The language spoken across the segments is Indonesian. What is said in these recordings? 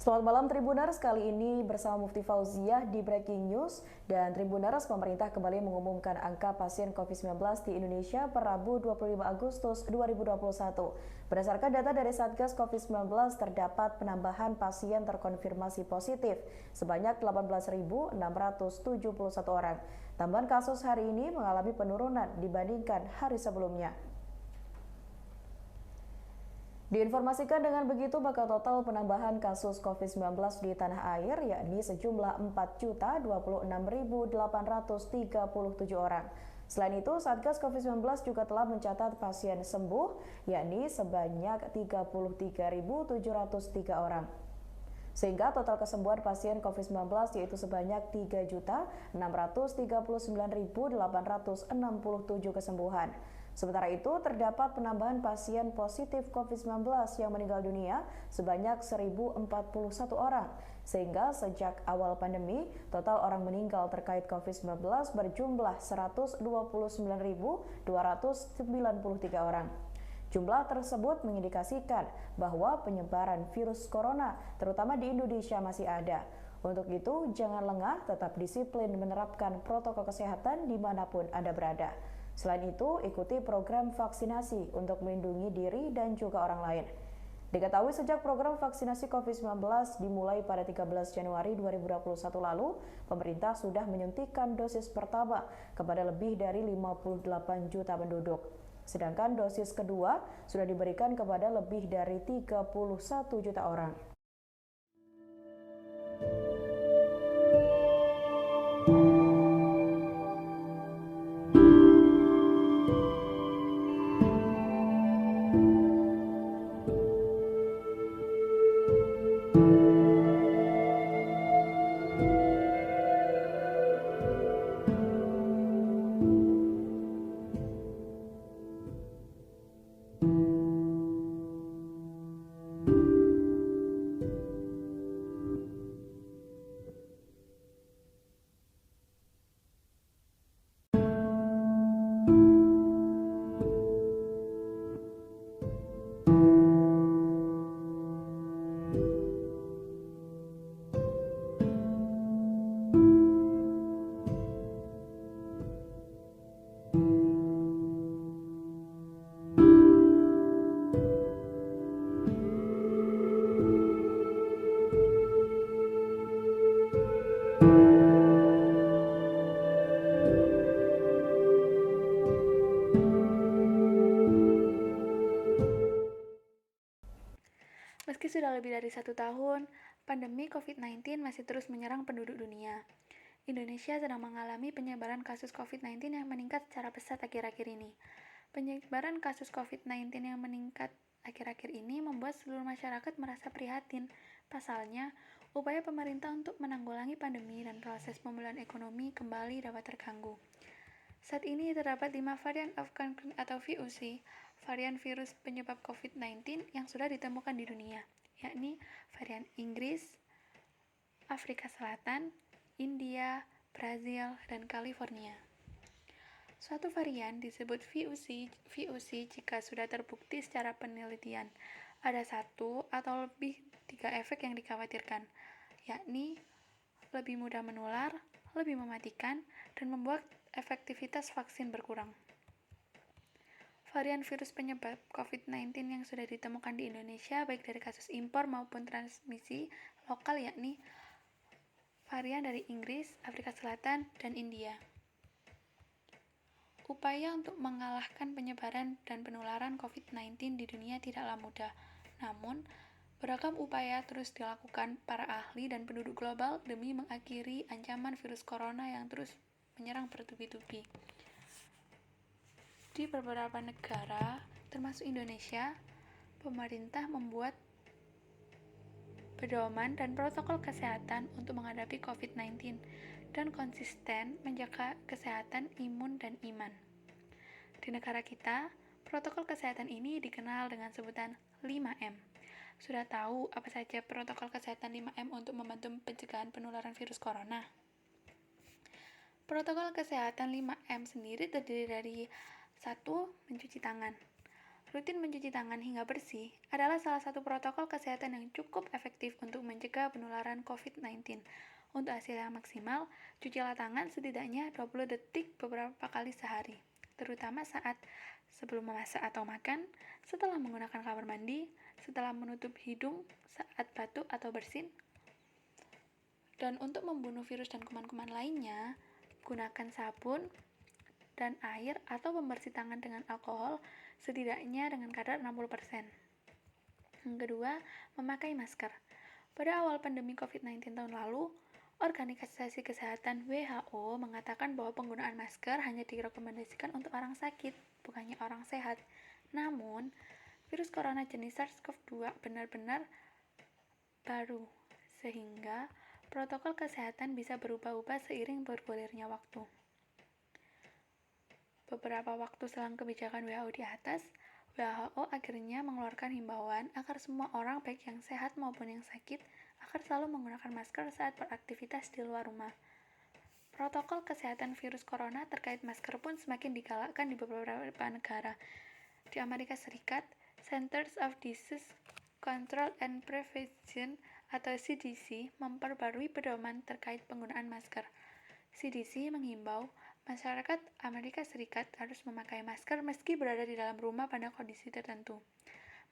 Selamat malam Tribuners, kali ini bersama Mufti Fauziah di Breaking News. Dan Tribuners, pemerintah kembali mengumumkan angka pasien COVID-19 di Indonesia per Rabu 25 Agustus 2021. Berdasarkan data dari Satgas COVID-19, terdapat penambahan pasien terkonfirmasi positif sebanyak 18.671 orang. Tambahan kasus hari ini mengalami penurunan dibandingkan hari sebelumnya. Diinformasikan dengan begitu, maka total penambahan kasus COVID-19 di tanah air yakni sejumlah 4.026.837 orang. Selain itu, Satgas COVID-19 juga telah mencatat pasien sembuh yakni sebanyak 33.703 orang. Sehingga total kesembuhan pasien COVID-19 yaitu sebanyak 3.639.867 kesembuhan. Sementara itu, terdapat penambahan pasien positif COVID-19 yang meninggal dunia sebanyak 1.041 orang. Sehingga sejak awal pandemi, total orang meninggal terkait COVID-19 berjumlah 129.293 orang. Jumlah tersebut mengindikasikan bahwa penyebaran virus corona, terutama di Indonesia, masih ada. Untuk itu, jangan lengah, tetap disiplin menerapkan protokol kesehatan dimanapun Anda berada. Selain itu, ikuti program vaksinasi untuk melindungi diri dan juga orang lain. Diketahui sejak program vaksinasi COVID-19 dimulai pada 13 Januari 2021 lalu, pemerintah sudah menyuntikkan dosis pertama kepada lebih dari 58 juta penduduk. Sedangkan dosis kedua sudah diberikan kepada lebih dari 31 juta orang. Meski sudah lebih dari 1 tahun, pandemi COVID-19 masih terus menyerang penduduk dunia. Indonesia sedang mengalami penyebaran kasus COVID-19 yang meningkat secara pesat akhir-akhir ini. Penyebaran kasus COVID-19 yang meningkat akhir-akhir ini membuat seluruh masyarakat merasa prihatin. Pasalnya, upaya pemerintah untuk menanggulangi pandemi dan proses pemulihan ekonomi kembali dapat terganggu. Saat ini terdapat 5 varian of concern atau VOC, varian virus penyebab COVID-19 yang sudah ditemukan di dunia, yakni varian Inggris, Afrika Selatan, India, Brazil, dan California. Suatu varian disebut VOC jika sudah terbukti secara penelitian. Ada 1 atau lebih 3 efek yang dikhawatirkan, yakni lebih mudah menular, lebih mematikan, dan membuat efektivitas vaksin berkurang. Varian virus penyebab COVID-19 yang sudah ditemukan di Indonesia baik dari kasus impor maupun transmisi lokal yakni varian dari Inggris, Afrika Selatan, dan India. Upaya untuk mengalahkan penyebaran dan penularan COVID-19 di dunia tidaklah mudah. Namun, beragam upaya terus dilakukan para ahli dan penduduk global demi mengakhiri ancaman virus corona yang terus menyerang bertubi-tubi. Di beberapa negara, termasuk Indonesia, pemerintah membuat pedoman dan protokol kesehatan untuk menghadapi COVID-19 dan konsisten menjaga kesehatan imun dan iman. Di negara kita, protokol kesehatan ini dikenal dengan sebutan 5M. Sudah tahu apa saja protokol kesehatan 5M untuk membantu pencegahan penularan virus corona? Protokol kesehatan 5M sendiri terdiri dari 1. Mencuci tangan. Rutin mencuci tangan hingga bersih adalah salah satu protokol kesehatan yang cukup efektif untuk mencegah penularan COVID-19. Untuk hasil yang maksimal, cucilah tangan setidaknya 20 detik beberapa kali sehari, terutama saat sebelum memasak atau makan, setelah menggunakan kamar mandi, setelah menutup hidung saat batuk atau bersin. Dan untuk membunuh virus dan kuman-kuman lainnya, gunakan sabun dan air atau pembersih tangan dengan alkohol setidaknya dengan kadar 60%. Yang kedua, memakai masker. Pada awal pandemi COVID-19 tahun lalu, Organisasi Kesehatan WHO mengatakan bahwa penggunaan masker hanya direkomendasikan untuk orang sakit, bukannya orang sehat. Namun, virus corona jenis SARS-CoV-2 benar-benar baru, sehingga protokol kesehatan bisa berubah-ubah seiring bergulirnya waktu. Beberapa waktu selang kebijakan WHO di atas, WHO akhirnya mengeluarkan himbauan agar semua orang baik yang sehat maupun yang sakit agar selalu menggunakan masker saat beraktivitas di luar rumah. Protokol kesehatan virus corona terkait masker pun semakin digalakkan di beberapa negara. Di Amerika Serikat, Centers of Disease Control and Prevention atau CDC memperbarui pedoman terkait penggunaan masker. CDC menghimbau masyarakat Amerika Serikat harus memakai masker meski berada di dalam rumah pada kondisi tertentu.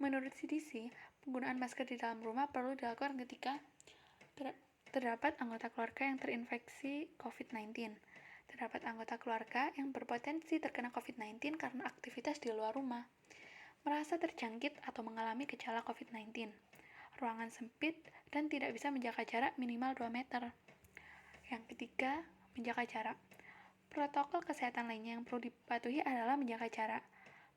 Menurut CDC, penggunaan masker di dalam rumah perlu dilakukan ketika terdapat anggota keluarga yang terinfeksi COVID-19. Terdapat anggota keluarga yang berpotensi terkena COVID-19 karena aktivitas di luar rumah. Merasa terjangkit atau mengalami gejala COVID-19. Ruangan sempit dan tidak bisa menjaga jarak minimal 2 meter. Yang ketiga, menjaga jarak. Protokol kesehatan lainnya yang perlu dipatuhi adalah menjaga jarak.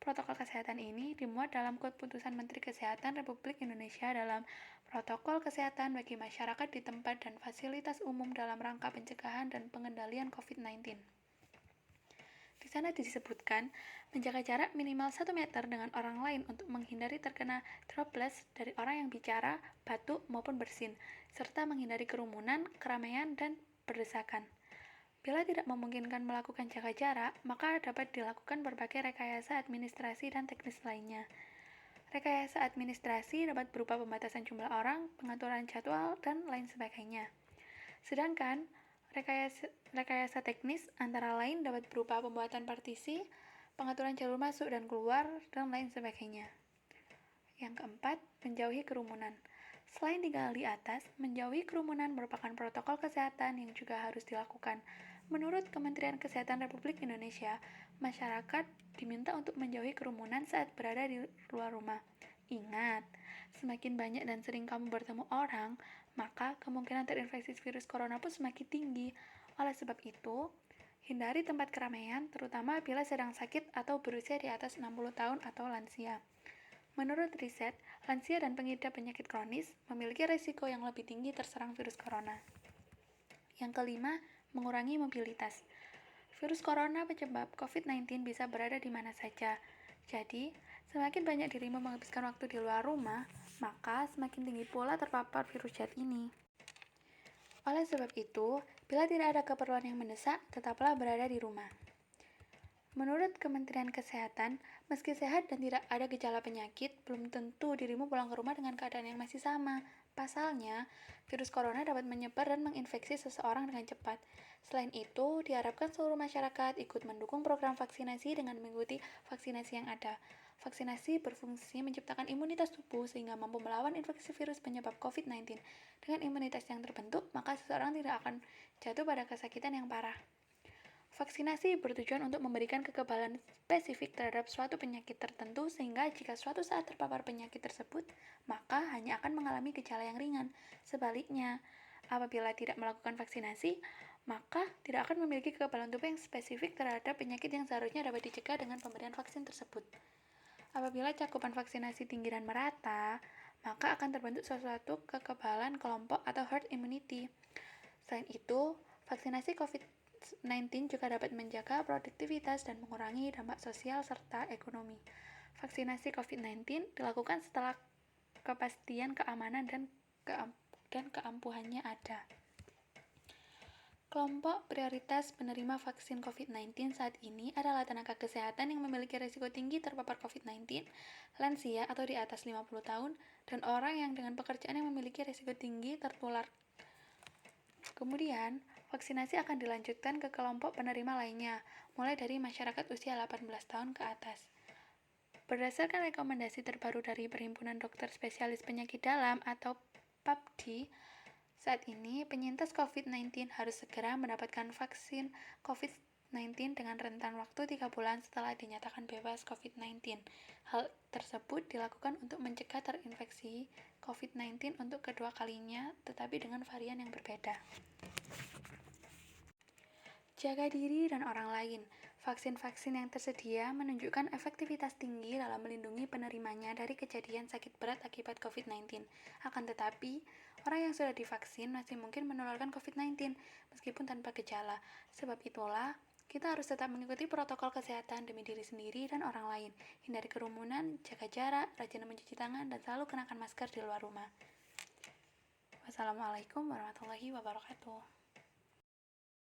Protokol kesehatan ini dimuat dalam Keputusan Menteri Kesehatan Republik Indonesia dalam Protokol Kesehatan bagi Masyarakat di Tempat dan Fasilitas Umum dalam rangka pencegahan dan pengendalian COVID-19. Di sana disebutkan menjaga jarak minimal 1 meter dengan orang lain untuk menghindari terkena droplets dari orang yang bicara, batuk, maupun bersin, serta menghindari kerumunan, keramaian, dan berdesakan. Bila tidak memungkinkan melakukan jaga jarak, maka dapat dilakukan berbagai rekayasa administrasi dan teknis lainnya. Rekayasa administrasi dapat berupa pembatasan jumlah orang, pengaturan jadwal, dan lain sebagainya. Sedangkan rekayasa teknis antara lain dapat berupa pembuatan partisi, pengaturan jalur masuk dan keluar, dan lain sebagainya. Yang keempat, menjauhi kerumunan. Selain tiga hal di atas, menjauhi kerumunan merupakan protokol kesehatan yang juga harus dilakukan. Menurut Kementerian Kesehatan Republik Indonesia, masyarakat diminta untuk menjauhi kerumunan saat berada di luar rumah. Ingat, semakin banyak dan sering kamu bertemu orang, maka kemungkinan terinfeksi virus corona pun semakin tinggi. Oleh sebab itu, hindari tempat keramaian, terutama bila sedang sakit atau berusia di atas 60 tahun atau lansia. Menurut riset, lansia dan pengidap penyakit kronis memiliki risiko yang lebih tinggi terserang virus corona. Yang kelima, mengurangi mobilitas. Virus corona penyebab COVID-19 bisa berada di mana saja. Jadi, semakin banyak dirimu menghabiskan waktu di luar rumah, maka semakin tinggi pula terpapar virus jahat ini. Oleh sebab itu, bila tidak ada keperluan yang mendesak, tetaplah berada di rumah. Menurut Kementerian Kesehatan, meski sehat dan tidak ada gejala penyakit, belum tentu dirimu pulang ke rumah dengan keadaan yang masih sama. Pasalnya, virus corona dapat menyebar dan menginfeksi seseorang dengan cepat. Selain itu, diharapkan seluruh masyarakat ikut mendukung program vaksinasi dengan mengikuti vaksinasi yang ada. Vaksinasi berfungsi menciptakan imunitas tubuh sehingga mampu melawan infeksi virus penyebab COVID-19. Dengan imunitas yang terbentuk, maka seseorang tidak akan jatuh pada kesakitan yang parah. Vaksinasi bertujuan untuk memberikan kekebalan spesifik terhadap suatu penyakit tertentu sehingga jika suatu saat terpapar penyakit tersebut, maka hanya akan mengalami gejala yang ringan. Sebaliknya, apabila tidak melakukan vaksinasi, maka tidak akan memiliki kekebalan tubuh yang spesifik terhadap penyakit yang seharusnya dapat dicegah dengan pemberian vaksin tersebut. Apabila cakupan vaksinasi tinggi dan merata, maka akan terbentuk suatu kekebalan kelompok atau herd immunity. Selain itu, vaksinasi COVID-19 juga dapat menjaga produktivitas dan mengurangi dampak sosial serta ekonomi. Vaksinasi COVID-19 dilakukan setelah kepastian keamanan dan keampuhannya ada. Kelompok prioritas penerima vaksin COVID-19 saat ini adalah tenaga kesehatan yang memiliki risiko tinggi terpapar COVID-19, lansia atau di atas 50 tahun, dan orang yang dengan pekerjaan yang memiliki risiko tinggi tertular. Kemudian, vaksinasi akan dilanjutkan ke kelompok penerima lainnya, mulai dari masyarakat usia 18 tahun ke atas. Berdasarkan rekomendasi terbaru dari Perhimpunan Dokter Spesialis Penyakit Dalam atau PAPDI, saat ini penyintas COVID-19 harus segera mendapatkan vaksin COVID-19 dengan rentan waktu 3 bulan setelah dinyatakan bebas COVID-19. Hal tersebut dilakukan untuk mencegah terinfeksi COVID-19 untuk kedua kalinya, tetapi dengan varian yang berbeda. Jaga diri dan orang lain. Vaksin-vaksin yang tersedia menunjukkan efektivitas tinggi dalam melindungi penerimanya dari kejadian sakit berat akibat COVID-19. Akan tetapi, orang yang sudah divaksin masih mungkin menularkan COVID-19 meskipun tanpa gejala. Sebab itulah, kita harus tetap mengikuti protokol kesehatan demi diri sendiri dan orang lain. Hindari kerumunan, jaga jarak, rajin mencuci tangan, dan selalu kenakan masker di luar rumah. Wassalamualaikum warahmatullahi wabarakatuh.